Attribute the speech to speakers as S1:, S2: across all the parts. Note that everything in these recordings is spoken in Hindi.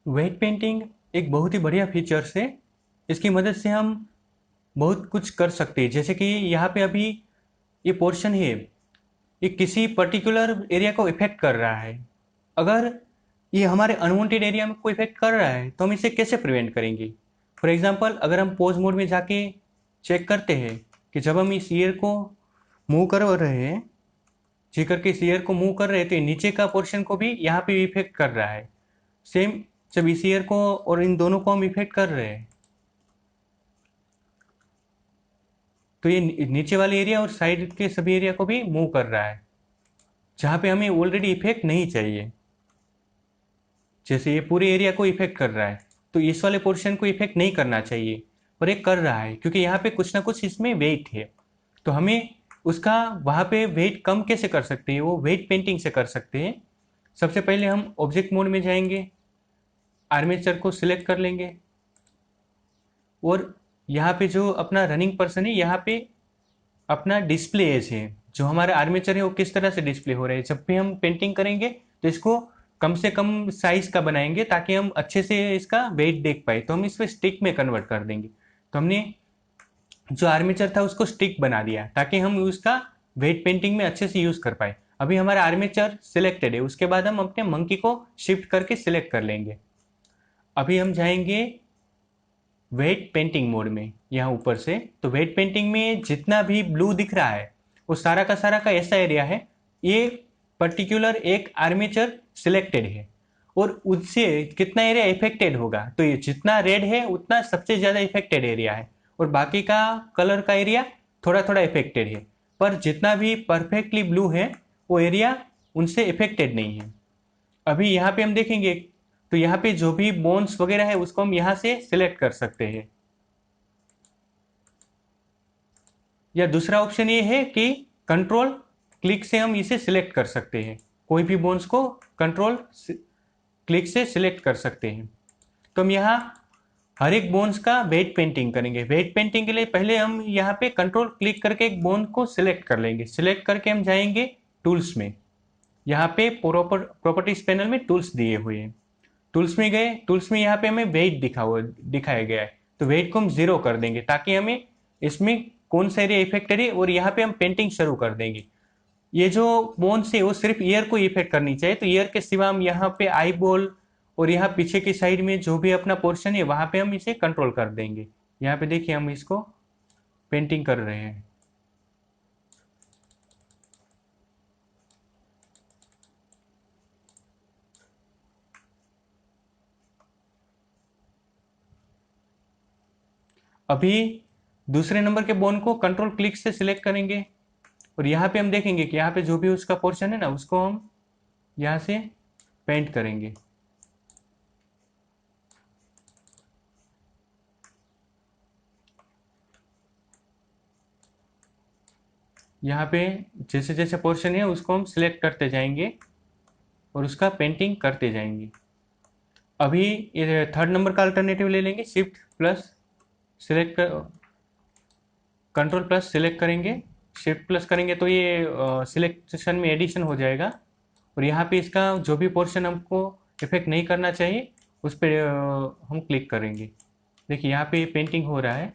S1: वेट पेंटिंग एक बहुत ही बढ़िया फीचर्स है। इसकी मदद से हम बहुत कुछ कर सकते हैं। जैसे कि यहाँ पे अभी ये पोर्शन है, ये किसी पर्टिकुलर एरिया को इफेक्ट कर रहा है। अगर ये हमारे अनवांटेड एरिया में कोई इफेक्ट कर रहा है तो हम इसे कैसे प्रिवेंट करेंगे। फॉर एग्जांपल, अगर हम पोज मोड में जाके चेक करते हैं कि जब हम इस ईयर को मूव कर रहे हैं, जी करके इस ईयर को मूव कर रहे हैं, तो ये नीचे का पोर्शन को भी यहाँ पे इफेक्ट कर रहा है। सेम, जब इस ईयर को और इन दोनों को हम इफेक्ट कर रहे हैं तो ये नीचे वाले एरिया और साइड के सभी एरिया को भी मूव कर रहा है, जहाँ पे हमें ऑलरेडी इफेक्ट नहीं चाहिए। जैसे ये पूरे एरिया को इफेक्ट कर रहा है तो इस वाले पोर्शन को इफेक्ट नहीं करना चाहिए, पर ये कर रहा है क्योंकि यहाँ पे कुछ ना कुछ इसमें वेट है। तो हमें उसका वहाँ पे वेट कम कैसे कर सकते हैं, वो वेट पेंटिंग से कर सकते हैं। सबसे पहले हम ऑब्जेक्ट मोड में जाएंगे, आर्मेचर को सिलेक्ट कर लेंगे, और यहाँ पे जो अपना रनिंग पर्सन है, यहाँ पे अपना डिस्प्ले एज है, जो हमारा आर्मेचर है वो किस तरह से डिस्प्ले हो रहा है। जब भी हम पेंटिंग करेंगे तो इसको कम से कम साइज का बनाएंगे ताकि हम अच्छे से इसका वेट देख पाए, तो हम इसको स्टिक में कन्वर्ट कर देंगे। तो हमने जो आर्मेचर था उसको स्टिक बना दिया ताकि हम उसका वेट पेंटिंग में अच्छे से यूज कर पाए। अभी हमारा आर्मेचर सिलेक्टेड है, उसके बाद हम अपने मंकी को शिफ्ट करके सिलेक्ट कर लेंगे। अभी हम जाएंगे वेट पेंटिंग मोड में, यहाँ ऊपर से। तो वेट पेंटिंग में जितना भी ब्लू दिख रहा है वो सारा का ऐसा एरिया है, ये पर्टिकुलर एक आर्मेचर सिलेक्टेड है, और उससे कितना एरिया इफेक्टेड होगा, तो ये जितना रेड है उतना सबसे ज़्यादा इफेक्टेड एरिया है, और बाकी का कलर का एरिया थोड़ा थोड़ा इफेक्टेड है। पर जितना भी परफेक्टली ब्लू है वो एरिया उनसे इफेक्टेड नहीं है। अभी यहाँ पे हम देखेंगे तो यहाँ पे जो भी बोन्स वगैरह है उसको हम यहाँ से सिलेक्ट कर सकते हैं। या दूसरा ऑप्शन ये है कि कंट्रोल क्लिक से हम इसे सिलेक्ट कर सकते हैं, कोई भी बोन्स को कंट्रोल क्लिक से सिलेक्ट कर सकते हैं। तो हम यहाँ हर एक बोन्स का वेट पेंटिंग करेंगे। वेट पेंटिंग के लिए पहले हम यहाँ पे कंट्रोल क्लिक करके एक बोन को सिलेक्ट कर लेंगे। सिलेक्ट करके हम जाएंगे टूल्स में, यहाँ पे प्रॉपर्टीज पैनल में टूल्स दिए हुए हैं। टूल्स में गए, टूल्स में यहाँ पे हमें वेट दिखाया गया है, तो वेट को हम 0 कर देंगे ताकि हमें इसमें कौन सा एरिया इफेक्टेड है, और यहाँ पे हम पेंटिंग शुरू कर देंगे। ये जो बोन्स है वो सिर्फ ईयर को इफेक्ट करनी चाहिए, तो ईयर के सिवा हम यहाँ पे आई बॉल और यहाँ पीछे की साइड में जो भी अपना पोर्शन है वहां पे हम इसे कंट्रोल कर देंगे। यहाँ पे देखिए हम इसको पेंटिंग कर रहे हैं। अभी दूसरे नंबर के बोन को कंट्रोल क्लिक से सिलेक्ट करेंगे, और यहाँ पे हम देखेंगे कि यहाँ पे जो भी उसका पोर्शन है ना उसको हम यहाँ से पेंट करेंगे। यहाँ पे जैसे जैसे पोर्शन है उसको हम सिलेक्ट करते जाएंगे और उसका पेंटिंग करते जाएंगे। अभी ये थर्ड नंबर का अल्टरनेटिव ले लेंगे, शिफ्ट प्लस सिलेक्ट कर, कंट्रोल प्लस सिलेक्ट करेंगे। शिफ्ट प्लस करेंगे तो ये सिलेक्शन में एडिशन हो जाएगा, और यहाँ पे इसका जो भी पोर्शन हमको इफेक्ट नहीं करना चाहिए उस पर हम क्लिक करेंगे। देखिए यहाँ पे पेंटिंग हो रहा है।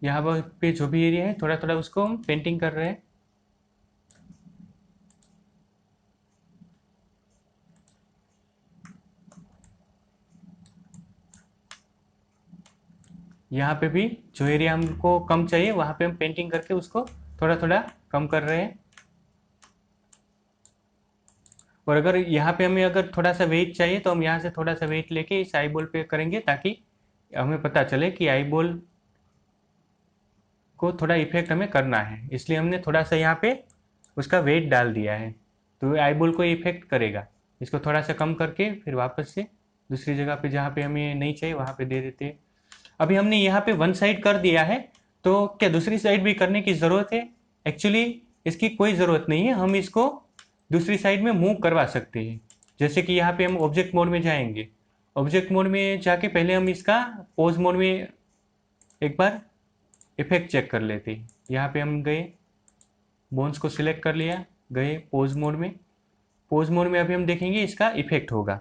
S1: यहाँ पे जो भी एरिया है थोड़ा थोड़ा उसको हम पेंटिंग कर रहे हैं। यहाँ पे भी जो एरिया हमको कम चाहिए वहाँ पे हम पेंटिंग करके उसको थोड़ा थोड़ा कम कर रहे हैं। और अगर यहाँ पे हमें अगर थोड़ा सा वेट चाहिए तो हम यहाँ से थोड़ा सा वेट लेके इस आई बॉल पे करेंगे ताकि हमें पता चले कि आई बॉल को थोड़ा इफेक्ट हमें करना है, इसलिए हमने थोड़ा सा यहाँ पे उसका वेट डाल दिया है, तो आई बॉल को इफेक्ट करेगा। इसको थोड़ा सा कम करके फिर वापस से दूसरी जगह पे जहाँ पे हमें नहीं चाहिए वहाँ पे दे देते हैं। अभी हमने यहाँ पे वन साइड कर दिया है, तो क्या दूसरी साइड भी करने की ज़रूरत है? एक्चुअली इसकी कोई ज़रूरत नहीं है, हम इसको दूसरी साइड में मूव करवा सकते हैं। जैसे कि यहाँ पे हम ऑब्जेक्ट मोड में जाएंगे, ऑब्जेक्ट मोड में जाके पहले हम इसका पोज मोड में एक बार इफेक्ट चेक कर लेते हैं। यहाँ पे हम गए, बोन्स को सिलेक्ट कर लिया, गए पोज मोड में। पोज मोड में अभी हम देखेंगे इसका इफेक्ट होगा।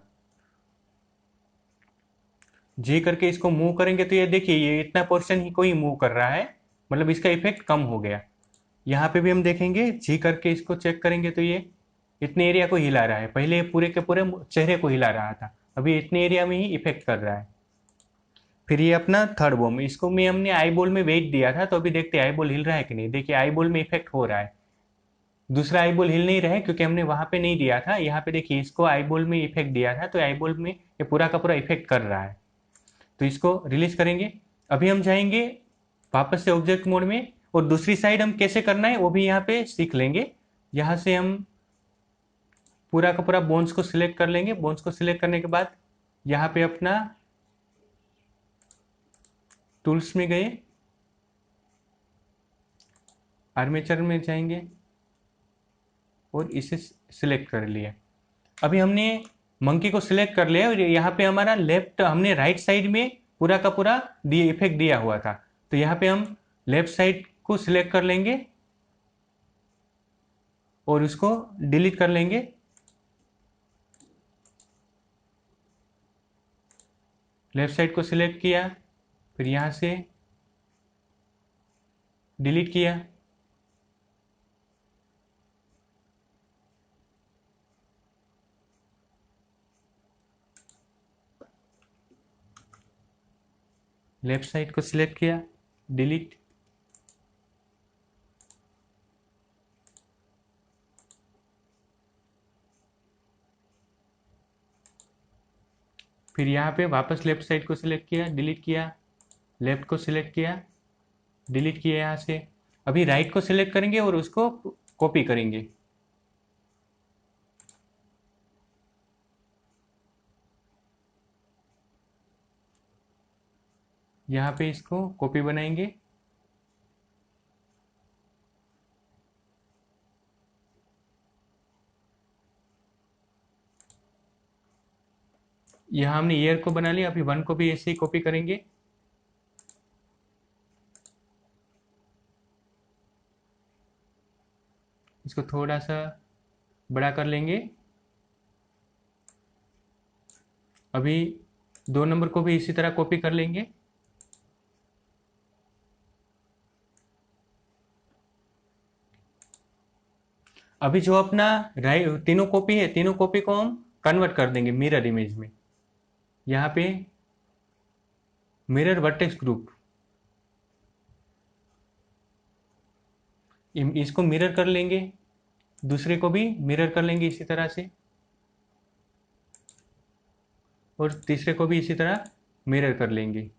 S1: जी करके इसको मूव करेंगे तो ये देखिए ये इतना पोर्शन ही कोई मूव कर रहा है, मतलब इसका इफेक्ट कम हो गया। यहाँ पे भी हम देखेंगे जी करके इसको चेक करेंगे तो ये इतने एरिया को हिला रहा है, पहले ये पूरे के पूरे चेहरे को हिला रहा था, अभी इतने एरिया में ही इफेक्ट कर रहा है। फिर ये अपना थर्ड बॉम, इसको में हमने आई बॉल में वेट दिया था, तो अभी देखते हैं आई बॉल हिल रहा है कि नहीं। देखिए आई बॉल में इफेक्ट हो रहा है, दूसरा आई बॉल हिल नहीं रहा है क्योंकि हमने वहां पे नहीं दिया था। यहाँ पे देखिए इसको आई बॉल में इफेक्ट दिया था, तो आई बॉल में ये पूरा का पूरा इफेक्ट कर रहा है। तो इसको रिलीज करेंगे। अभी हम जाएंगे वापस से ऑब्जेक्ट मोड में, और दूसरी साइड हम कैसे करना है वो भी यहाँ पे सीख लेंगे। यहाँ से हम पूरा का पूरा बोन्स को सिलेक्ट कर लेंगे। बोन्स को सिलेक्ट करने के बाद यहाँ पे अपना टूल्स में गए, आर्मेचर में जाएंगे और इसे सिलेक्ट कर लिया। अभी हमने मंकी को सिलेक्ट कर लिया और यहाँ पे हमारा लेफ्ट, हमने राइट साइड में पूरा का पूरा दिए इफेक्ट दिया हुआ था, तो यहाँ पे हम लेफ्ट साइड को सिलेक्ट कर लेंगे और उसको डिलीट कर लेंगे। लेफ्ट साइड को सिलेक्ट किया, फिर यहाँ से डिलीट किया। लेफ्ट साइड को सिलेक्ट किया, डिलीट। फिर यहाँ पे वापस लेफ्ट साइड को सिलेक्ट किया, डिलीट किया, लेफ्ट को सिलेक्ट किया, डिलीट किया यहाँ से। अभी राइट को सिलेक्ट करेंगे और उसको कॉपी करेंगे। यहाँ पे इसको कॉपी बनाएंगे। यहाँ हमने ईयर को बना लिया, अभी वन को भी ऐसे ही कॉपी करेंगे। इसको थोड़ा सा बड़ा कर लेंगे। अभी 2 नंबर को भी इसी तरह कॉपी कर लेंगे। अभी जो अपना राइट तीनों कॉपी है, तीनों कॉपी को हम कन्वर्ट कर देंगे मिरर इमेज में। यहाँ पे मिरर वर्टेक्स ग्रुप, इसको मिरर कर लेंगे, दूसरे को भी मिरर कर लेंगे इसी तरह से, और तीसरे को भी इसी तरह मिरर कर लेंगे।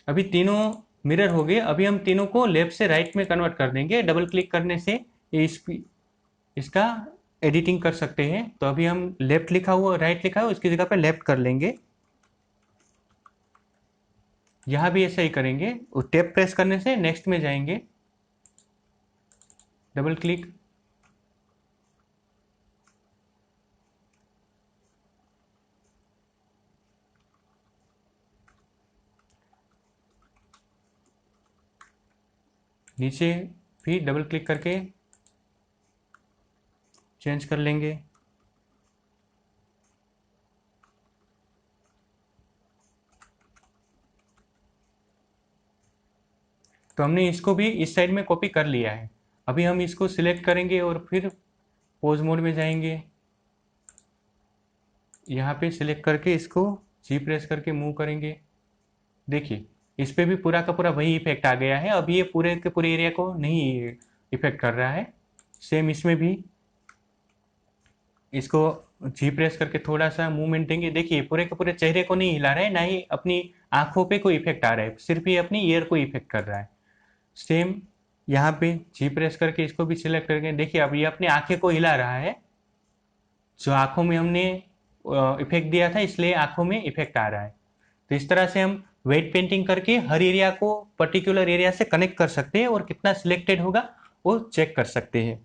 S1: अभी तीनों मिरर हो गए। अभी हम तीनों को लेफ्ट से राइट में कन्वर्ट कर देंगे। डबल क्लिक करने से इसका एडिटिंग कर सकते हैं। तो अभी हम लेफ्ट लिखा हुआ, राइट लिखा हुआ, उसकी जगह पे लेफ्ट कर लेंगे। यहाँ भी ऐसा ही करेंगे, और टैप प्रेस करने से नेक्स्ट में जाएंगे, डबल क्लिक, नीचे भी डबल क्लिक करके चेंज कर लेंगे। तो हमने इसको भी इस साइड में कॉपी कर लिया है। अभी हम इसको सिलेक्ट करेंगे और फिर पोज मोड में जाएंगे। यहाँ पे सिलेक्ट करके इसको जी प्रेस करके मूव करेंगे। देखिए इस पे भी पूरा का पूरा वही इफेक्ट आ गया है। अभी ये पूरे के पूरे एरिया को नहीं इफेक्ट कर रहा है। सेम इसमें भी इसको जी प्रेस करके थोड़ा सा मूवमेंट देंगे। देखिए पूरे के पूरे चेहरे को नहीं हिला रहा है, ना ही अपनी आंखों पे कोई इफेक्ट आ रहा है, सिर्फ ये अपनी ईयर को इफेक्ट कर रहा है। सेम यहाँ पे जी प्रेस करके इसको भी सिलेक्ट करके देखिए अब ये अपनी आंखें को हिला रहा है। जो आंखों में हमने इफेक्ट दिया था, इसलिए आंखों में इफेक्ट आ रहा है। तो इस तरह से हम वेट पेंटिंग करके हर एरिया को पर्टिकुलर एरिया से कनेक्ट कर सकते हैं और कितना सिलेक्टेड होगा वो चेक कर सकते हैं।